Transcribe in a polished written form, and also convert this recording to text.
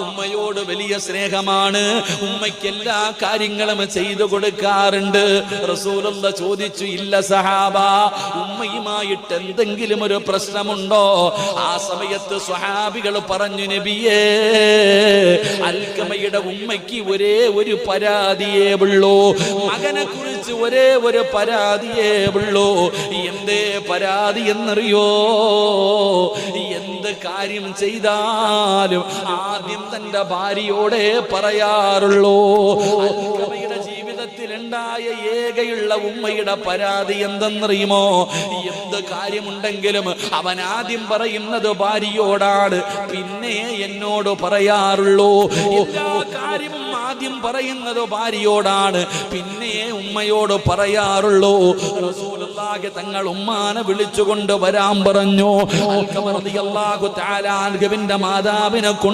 ഉമ്മയോട് വലിയ സ്നേഹമാണ്. ഉമ്മയ്ക്ക് എല്ലാ കാര്യങ്ങളും ചെയ്തു കൊടുക്കാറുണ്ട്. റസൂലുള്ള ചോദിച്ചു, ഇല്ല സഹാബ, ഉമ്മയുമായിട്ട് എന്തെങ്കിലും ഒരു പ്രശ്നമുണ്ടോ? ആ സമയത്ത് സ്വഹാബികൾ പറഞ്ഞു, നബിയേ, അൽക്കമയുടെ ഉമ്മയ്ക്ക് ഒരേ ഒരു പരാതിയേ ഉള്ളൂ, മകനെ കുറിച്ച് ഒരേ ഒരു പരാതിയേ ഉള്ളൂ. എന്തേ പരാതി എന്നറിയോ? എന്ത് കാര്യം ചെയ്താലും ആദ്യം തന്റെ ഭാര്യയോടെ പറയാറുള്ളൂ. അൽക്കമയുടെ ജീവിതത്തിൽ ഉണ്ടായ ഏകയുള്ള ഉമ്മയുടെ പരാതി എന്തെന്നറിയുമോ? എന്ത് കാര്യമുണ്ടെങ്കിലും അവൻ ആദ്യം പറയുന്നത് ഭാര്യയോടാണ്, പിന്നെ എന്നോട് പറയാറുള്ളൂ. എല്ലാ കാര്യവും ആദ്യം പറയുന്നത് ഭാര്യയോടാണ്, പിന്നെ ഉമ്മയോട് പറയാറുള്ളൂ. റസൂലുള്ളാഹി തങ്ങൾ ഉമ്മാനെ വിളിച്ചുകൊണ്ട് വരാൻ പറഞ്ഞു. അൽക്കമ റളിയല്ലാഹു തആല അൻഹുവിന്റെ മാതാവിനെ